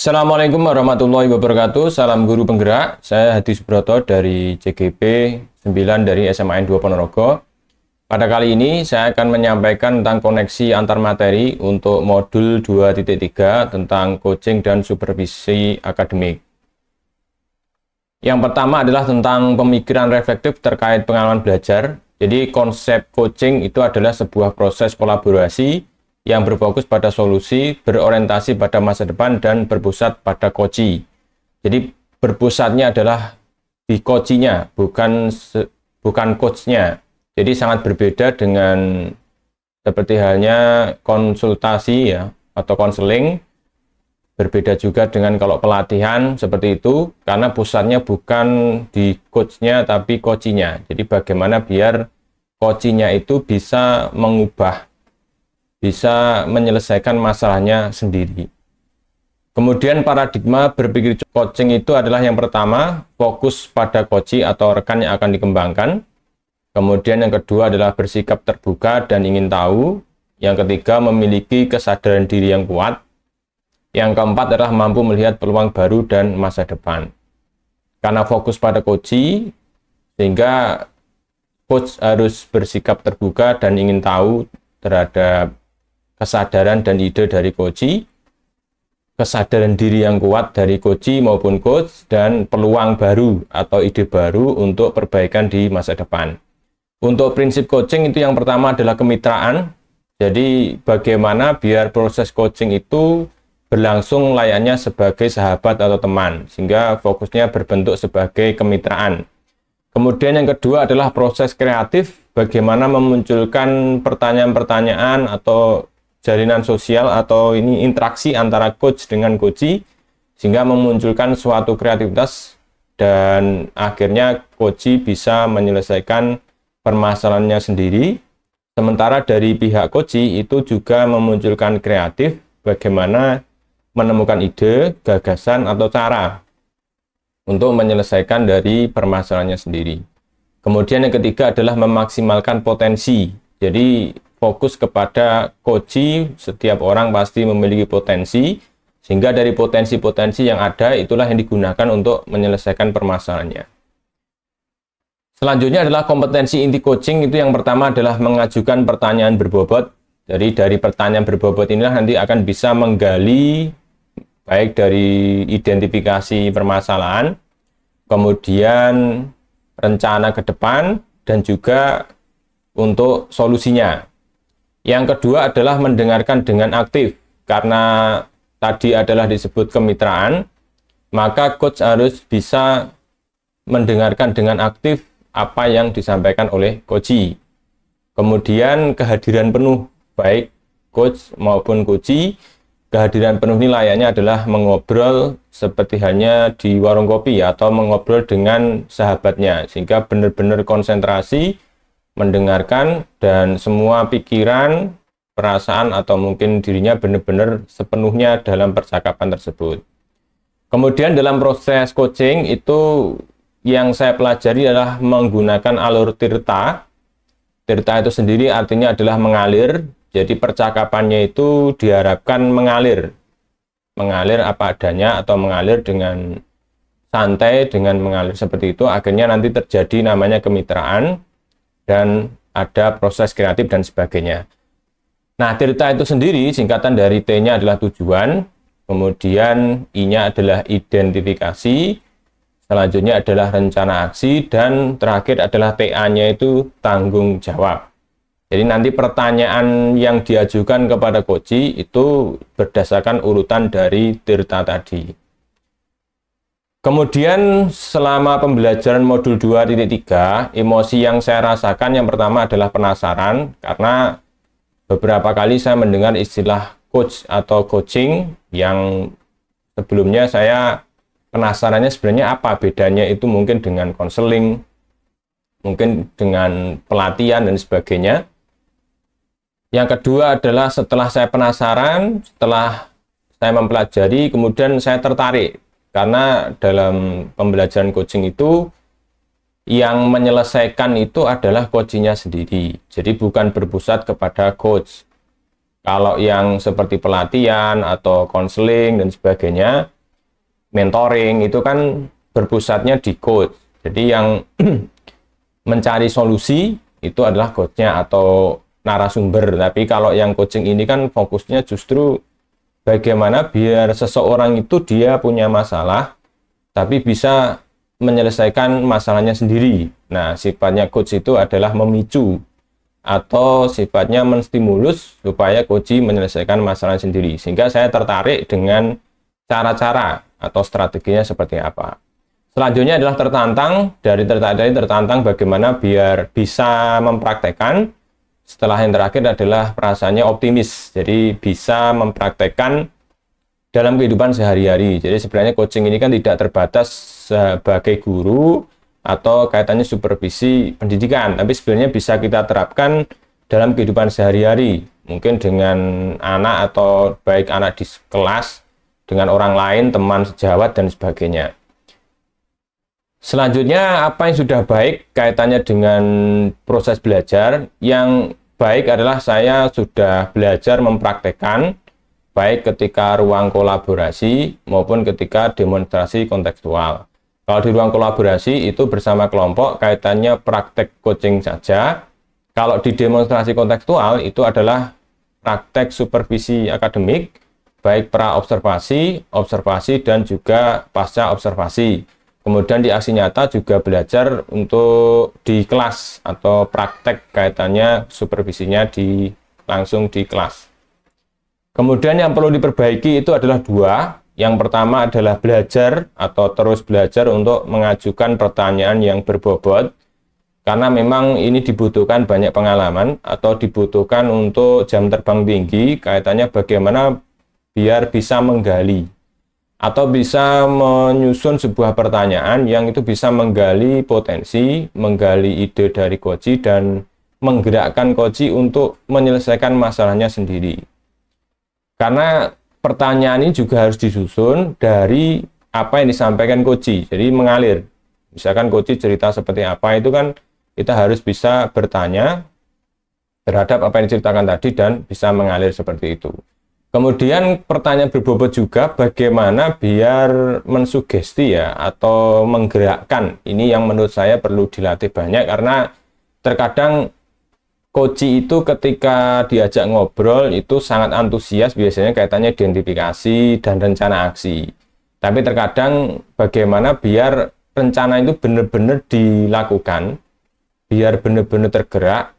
Assalamualaikum warahmatullahi wabarakatuh. Salam guru penggerak. Saya Hadi Subroto dari CGP 9 dari SMAN 2 Ponorogo. Pada kali ini saya akan menyampaikan tentang koneksi antar materi untuk modul 2.3 tentang coaching dan supervisi akademik. Yang pertama adalah tentang pemikiran reflektif terkait pengalaman belajar. Jadi konsep coaching itu adalah sebuah proses kolaborasi yang berfokus pada solusi, berorientasi pada masa depan, dan berpusat pada coachee. Jadi berpusatnya adalah di coachee-nya, bukan coach-nya. Jadi sangat berbeda dengan seperti halnya konsultasi ya atau konseling. Berbeda juga dengan kalau pelatihan seperti itu, karena pusatnya bukan di coach-nya tapi coachee-nya. Jadi bagaimana biar coachee-nya itu bisa mengubah, bisa menyelesaikan masalahnya sendiri. Kemudian paradigma berpikir coaching itu adalah yang pertama, fokus pada coachee atau rekan yang akan dikembangkan. Kemudian yang kedua adalah bersikap terbuka dan ingin tahu. Yang ketiga, memiliki kesadaran diri yang kuat. Yang keempat adalah mampu melihat peluang baru dan masa depan. Karena fokus pada coachee, sehingga coach harus bersikap terbuka dan ingin tahu terhadap kesadaran dan ide dari coachee, kesadaran diri yang kuat dari coachee maupun coach, dan peluang baru atau ide baru untuk perbaikan di masa depan. Untuk prinsip coaching itu yang pertama adalah kemitraan. Jadi bagaimana biar proses coaching itu berlangsung layaknya sebagai sahabat atau teman, sehingga fokusnya berbentuk sebagai kemitraan. Kemudian yang kedua adalah proses kreatif, bagaimana memunculkan pertanyaan-pertanyaan atau jalinan sosial atau ini interaksi antara coach dengan coachee, sehingga memunculkan suatu kreativitas dan akhirnya coachee bisa menyelesaikan permasalahannya sendiri. Sementara dari pihak coachee itu juga memunculkan kreatif, bagaimana menemukan ide, gagasan, atau cara untuk menyelesaikan dari permasalahannya sendiri. Kemudian yang ketiga adalah memaksimalkan potensi. Jadi fokus kepada coachee, setiap orang pasti memiliki potensi, sehingga dari potensi-potensi yang ada itulah yang digunakan untuk menyelesaikan permasalahannya. Selanjutnya adalah kompetensi inti coaching. Itu yang pertama adalah mengajukan pertanyaan berbobot. Jadi dari pertanyaan berbobot inilah nanti akan bisa menggali baik dari identifikasi permasalahan, kemudian rencana ke depan, dan juga untuk solusinya. Yang kedua adalah mendengarkan dengan aktif. Karena tadi adalah disebut kemitraan, maka coach harus bisa mendengarkan dengan aktif apa yang disampaikan oleh coachee. Kemudian kehadiran penuh, baik coach maupun coachee. Kehadiran penuh ini layaknya adalah mengobrol seperti halnya di warung kopi atau mengobrol dengan sahabatnya, sehingga benar-benar konsentrasi mendengarkan dan semua pikiran, perasaan, atau mungkin dirinya benar-benar sepenuhnya dalam percakapan tersebut. Kemudian dalam proses coaching itu yang saya pelajari adalah menggunakan alur tirta. Tirta itu sendiri artinya adalah mengalir. Jadi percakapannya itu diharapkan mengalir. Mengalir apa adanya atau mengalir dengan santai, dengan mengalir seperti itu. Akhirnya nanti terjadi namanya kemitraan dan ada proses kreatif dan sebagainya. Nah, tirta itu sendiri singkatan dari T-nya adalah tujuan, kemudian I-nya adalah identifikasi, selanjutnya adalah rencana aksi, dan terakhir adalah TA-nya itu tanggung jawab. Jadi nanti pertanyaan yang diajukan kepada coachee itu berdasarkan urutan dari tirta tadi. Kemudian selama pembelajaran modul 2.3, emosi yang saya rasakan yang pertama adalah penasaran, karena beberapa kali saya mendengar istilah coach atau coaching yang sebelumnya saya penasarannya sebenarnya apa bedanya itu, mungkin dengan konseling, mungkin dengan pelatihan dan sebagainya. Yang kedua adalah setelah saya penasaran, setelah saya mempelajari, kemudian saya tertarik. Karena dalam pembelajaran coaching itu, yang menyelesaikan itu adalah coachee-nya sendiri. Jadi bukan berpusat kepada coach. Kalau yang seperti pelatihan atau konseling dan sebagainya, mentoring itu kan berpusatnya di coach. Jadi yang mencari solusi itu adalah coachnya atau narasumber. Tapi kalau yang coaching ini kan fokusnya justru bagaimana biar seseorang itu dia punya masalah, tapi bisa menyelesaikan masalahnya sendiri. Nah, sifatnya coach itu adalah memicu atau sifatnya menstimulus supaya coach menyelesaikan masalah sendiri. Sehingga saya tertarik dengan cara-cara atau strateginya seperti apa. Selanjutnya adalah tertantang bagaimana biar bisa mempraktekkan. Setelah yang terakhir adalah perasaannya optimis. Jadi bisa mempraktekkan dalam kehidupan sehari-hari. Jadi sebenarnya coaching ini kan tidak terbatas sebagai guru atau kaitannya supervisi pendidikan, tapi sebenarnya bisa kita terapkan dalam kehidupan sehari-hari. Mungkin dengan anak atau baik anak di kelas, dengan orang lain, teman sejawat, dan sebagainya. Selanjutnya, apa yang sudah baik kaitannya dengan proses belajar. Yang baik adalah saya sudah belajar mempraktekkan, baik ketika ruang kolaborasi maupun ketika demonstrasi kontekstual. Kalau di ruang kolaborasi itu bersama kelompok, kaitannya praktek coaching saja. Kalau di demonstrasi kontekstual itu adalah praktek supervisi akademik, baik pra-observasi, observasi, dan juga pasca observasi. Kemudian di aksi nyata juga belajar untuk di kelas atau praktek kaitannya supervisinya langsung di kelas. Kemudian yang perlu diperbaiki itu adalah dua. Yang pertama adalah belajar atau terus belajar untuk mengajukan pertanyaan yang berbobot. Karena memang ini dibutuhkan banyak pengalaman atau dibutuhkan untuk jam terbang tinggi kaitannya bagaimana biar bisa menggali atau bisa menyusun sebuah pertanyaan yang itu bisa menggali potensi, menggali ide dari coach dan menggerakkan coach untuk menyelesaikan masalahnya sendiri. Karena pertanyaan ini juga harus disusun dari apa yang disampaikan coach, jadi mengalir. Misalkan coach cerita seperti apa, itu kan kita harus bisa bertanya terhadap apa yang diceritakan tadi dan bisa mengalir seperti itu. Kemudian pertanyaan berbobot juga bagaimana biar mensugesti ya atau menggerakkan. Ini yang menurut saya perlu dilatih banyak karena terkadang coach itu ketika diajak ngobrol itu sangat antusias biasanya kaitannya identifikasi dan rencana aksi. Tapi terkadang bagaimana biar rencana itu benar-benar dilakukan, biar benar-benar tergerak,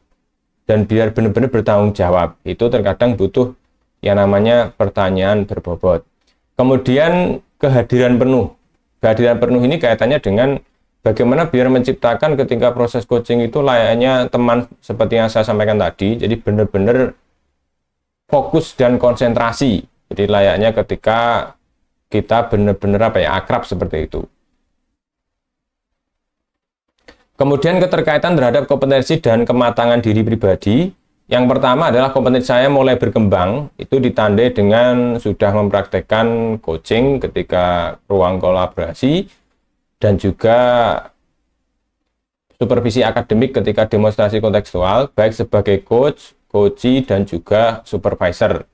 dan biar benar-benar bertanggung jawab. Itu terkadang butuh yang namanya pertanyaan berbobot. Kemudian kehadiran penuh. Kehadiran penuh ini kaitannya dengan bagaimana biar menciptakan ketika proses coaching itu layaknya teman seperti yang saya sampaikan tadi. Jadi benar-benar fokus dan konsentrasi. Jadi layaknya ketika kita benar-benar akrab seperti itu. Kemudian keterkaitan terhadap kompetensi dan kematangan diri pribadi. Yang pertama adalah kompetensi saya mulai berkembang, itu ditandai dengan sudah mempraktekkan coaching ketika ruang kolaborasi, dan juga supervisi akademik ketika demonstrasi kontekstual, baik sebagai coach, coachee, dan juga supervisor.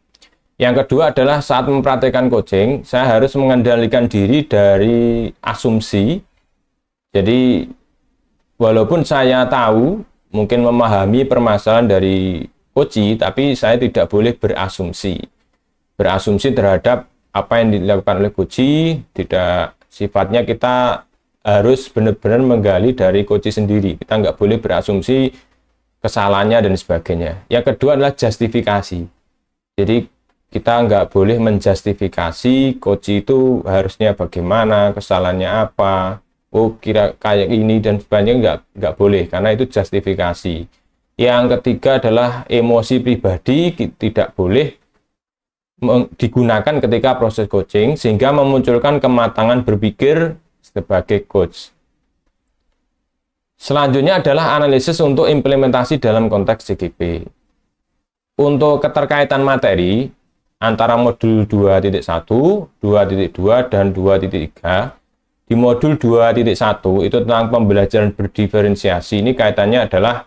Yang kedua adalah saat mempraktekkan coaching, saya harus mengendalikan diri dari asumsi. Jadi, walaupun saya tahu, mungkin memahami permasalahan dari coachee, tapi saya tidak boleh berasumsi. Berasumsi terhadap apa yang dilakukan oleh coachee, tidak sifatnya kita harus benar-benar menggali dari coachee sendiri. Kita nggak boleh berasumsi kesalahannya dan sebagainya. Yang kedua adalah justifikasi. Jadi kita nggak boleh menjustifikasi coachee itu harusnya bagaimana, kesalahannya apa, oh kira kayak ini dan sebagainya, nggak boleh karena itu justifikasi. Yang ketiga adalah emosi pribadi tidak boleh digunakan ketika proses coaching sehingga memunculkan kematangan berpikir sebagai coach. Selanjutnya adalah analisis untuk implementasi dalam konteks CGP. Untuk keterkaitan materi antara modul 2.1, 2.2, dan 2.3. Di modul 2.1 itu tentang pembelajaran berdiferensiasi. Ini kaitannya adalah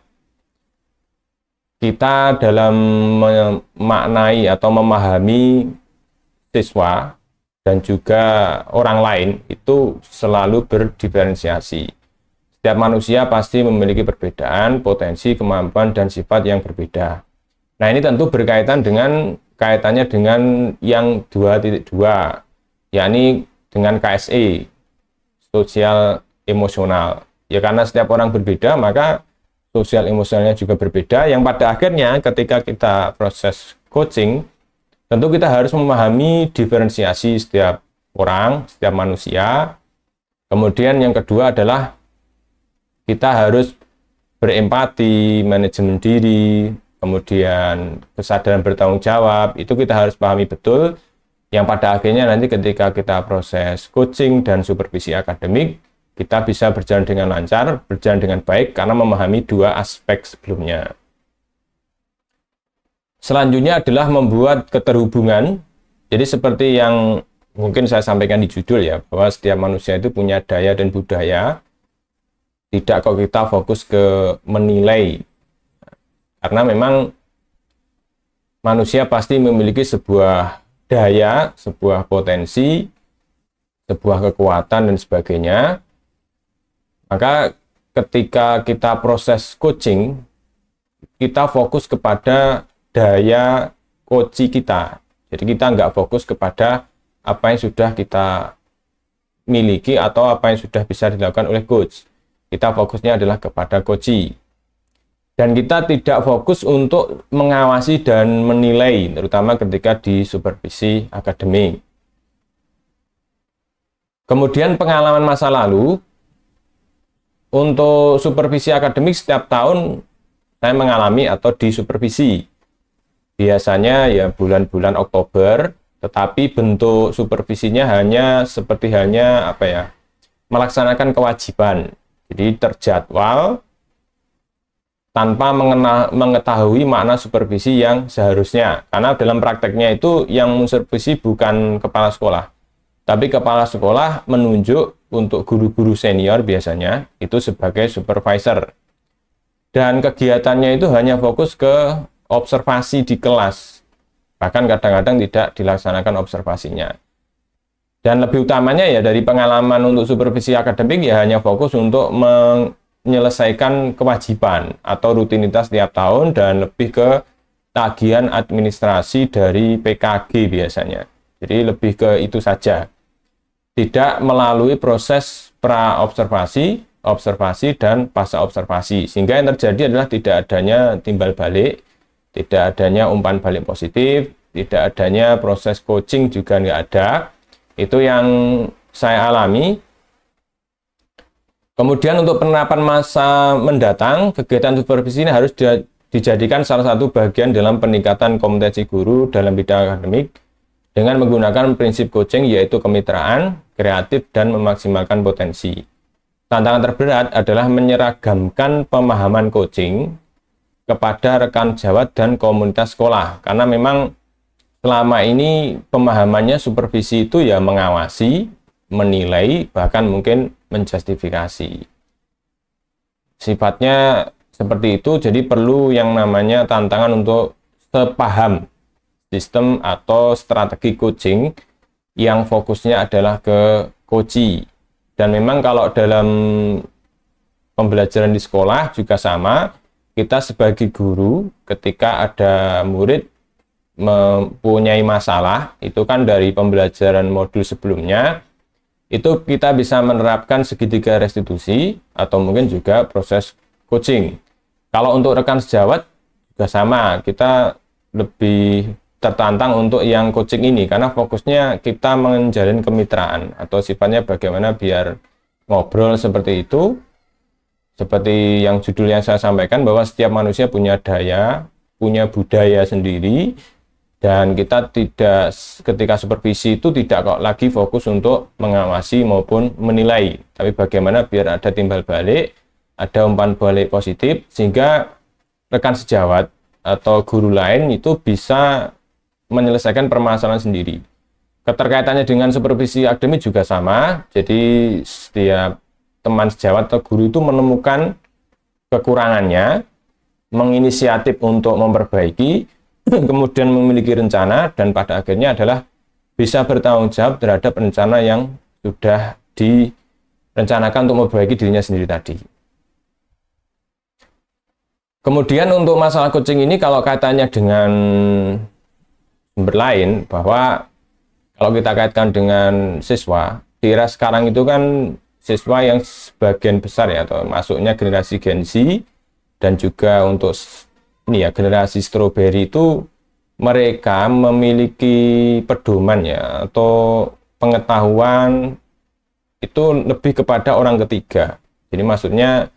kita dalam memaknai atau memahami siswa dan juga orang lain itu selalu berdiferensiasi. Setiap manusia pasti memiliki perbedaan, potensi, kemampuan, dan sifat yang berbeda. Nah, ini tentu berkaitan dengan kaitannya dengan yang 2.2, yakni dengan KSE, sosial emosional. Ya karena setiap orang berbeda, maka sosial emosionalnya juga berbeda, yang pada akhirnya ketika kita proses coaching, tentu kita harus memahami diferensiasi setiap orang, setiap manusia. Kemudian yang kedua adalah kita harus berempati, manajemen diri, kemudian kesadaran bertanggung jawab, itu kita harus pahami betul, yang pada akhirnya nanti ketika kita proses coaching dan supervisi akademik, kita bisa berjalan dengan lancar, berjalan dengan baik, karena memahami dua aspek sebelumnya. Selanjutnya adalah membuat keterhubungan. Jadi seperti yang mungkin saya sampaikan di judul ya, bahwa setiap manusia itu punya daya dan budaya. Tidak kok kita fokus ke menilai. Karena memang manusia pasti memiliki sebuah daya, sebuah potensi, sebuah kekuatan dan sebagainya. Maka ketika kita proses coaching, kita fokus kepada daya coach kita. Jadi kita nggak fokus kepada apa yang sudah kita miliki atau apa yang sudah bisa dilakukan oleh coach. Kita fokusnya adalah kepada coach. Dan kita tidak fokus untuk mengawasi dan menilai, terutama ketika di supervisi akademik. Kemudian pengalaman masa lalu, untuk supervisi akademik setiap tahun saya mengalami atau disupervisi. Biasanya ya bulan-bulan Oktober, tetapi bentuk supervisinya hanya seperti apa ya, melaksanakan kewajiban. Jadi terjadwal tanpa mengetahui makna supervisi yang seharusnya. Karena dalam prakteknya itu yang mensupervisi bukan kepala sekolah, tapi kepala sekolah menunjuk untuk guru-guru senior biasanya itu sebagai supervisor. Dan kegiatannya itu hanya fokus ke observasi di kelas, bahkan kadang-kadang tidak dilaksanakan observasinya. Dan lebih utamanya ya dari pengalaman untuk supervisi akademik ya hanya fokus untuk menyelesaikan kewajiban atau rutinitas tiap tahun dan lebih ke tagihan administrasi dari PKG biasanya. Jadi lebih ke itu saja, tidak melalui proses pra-observasi, observasi, dan pasca observasi, sehingga yang terjadi adalah tidak adanya timbal balik, tidak adanya umpan balik positif, tidak adanya proses coaching juga nggak ada. Itu yang saya alami. Kemudian untuk penerapan masa mendatang, kegiatan supervisi ini harus dijadikan salah satu bagian dalam peningkatan kompetensi guru dalam bidang akademik dengan menggunakan prinsip coaching, yaitu kemitraan, kreatif, dan memaksimalkan potensi. Tantangan terberat adalah menyeragamkan pemahaman coaching kepada rekan sejawat dan komunitas sekolah, karena memang selama ini pemahamannya supervisi itu ya mengawasi, menilai, bahkan mungkin menjustifikasi. Sifatnya seperti itu, jadi perlu yang namanya tantangan untuk sepaham sistem atau strategi coaching yang fokusnya adalah ke coaching. Dan memang kalau dalam pembelajaran di sekolah juga sama, kita sebagai guru ketika ada murid mempunyai masalah, itu kan dari pembelajaran modul sebelumnya, itu kita bisa menerapkan segitiga restitusi atau mungkin juga proses coaching. Kalau untuk rekan sejawat juga sama, kita lebih tertantang untuk yang coaching ini karena fokusnya kita menjalin kemitraan atau sifatnya bagaimana biar ngobrol seperti itu. Seperti yang judul yang saya sampaikan, bahwa setiap manusia punya daya, punya budaya sendiri, dan kita tidak, ketika supervisi itu tidak kok lagi fokus untuk mengawasi maupun menilai, tapi bagaimana biar ada timbal balik, ada umpan balik positif, sehingga rekan sejawat atau guru lain itu bisa menyelesaikan permasalahan sendiri. Keterkaitannya dengan supervisi akademik juga sama, jadi setiap teman sejawat atau guru itu menemukan kekurangannya, menginisiatif untuk memperbaiki, kemudian memiliki rencana, dan pada akhirnya adalah bisa bertanggung jawab terhadap rencana yang sudah direncanakan untuk memperbaiki dirinya sendiri tadi. Kemudian untuk masalah coaching ini kalau kaitannya dengan sumber lain, bahwa kalau kita kaitkan dengan siswa, di era sekarang itu kan siswa yang sebagian besar ya, atau masuknya generasi Gen Z, dan juga untuk ini ya generasi strawberry itu mereka memiliki pedoman ya, atau pengetahuan itu lebih kepada orang ketiga. Jadi maksudnya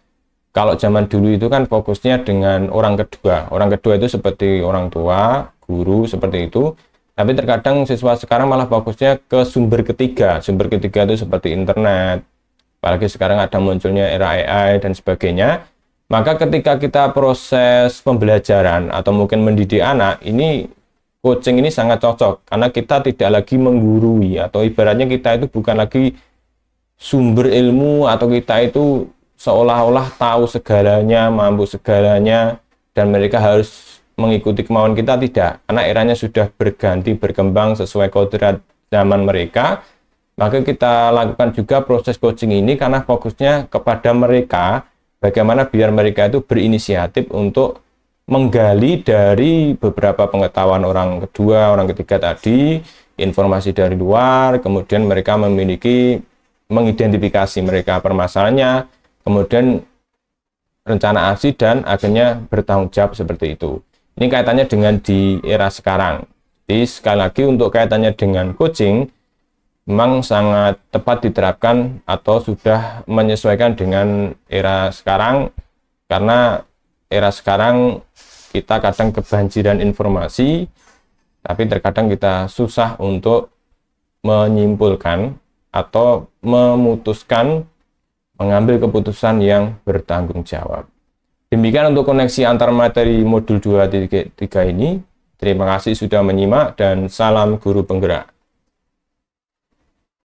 kalau zaman dulu itu kan fokusnya dengan orang kedua. Orang kedua itu seperti orang tua, guru, seperti itu. Tapi terkadang siswa sekarang malah fokusnya ke sumber ketiga. Sumber ketiga itu seperti internet. Apalagi sekarang ada munculnya era AI dan sebagainya. Maka ketika kita proses pembelajaran atau mungkin mendidik anak, ini coaching ini sangat cocok. Karena kita tidak lagi menggurui, atau ibaratnya kita itu bukan lagi sumber ilmu, atau kita itu seolah-olah tahu segalanya, mampu segalanya, dan mereka harus mengikuti kemauan kita. Tidak, karena eranya sudah berganti, berkembang sesuai kodrat zaman mereka. Maka kita lakukan juga proses coaching ini karena fokusnya kepada mereka, bagaimana biar mereka itu berinisiatif untuk menggali dari beberapa pengetahuan orang kedua, orang ketiga tadi, informasi dari luar, kemudian mereka mengidentifikasi mereka permasalahannya, kemudian rencana aksi, dan akhirnya bertanggung jawab seperti itu. Ini kaitannya dengan di era sekarang. Jadi sekali lagi untuk kaitannya dengan coaching, memang sangat tepat diterapkan atau sudah menyesuaikan dengan era sekarang, karena era sekarang kita kadang kebanjiran informasi, tapi terkadang kita susah untuk menyimpulkan atau memutuskan, mengambil keputusan yang bertanggung jawab. Demikian untuk koneksi antar materi modul 2.3 ini. Terima kasih sudah menyimak, dan salam guru penggerak.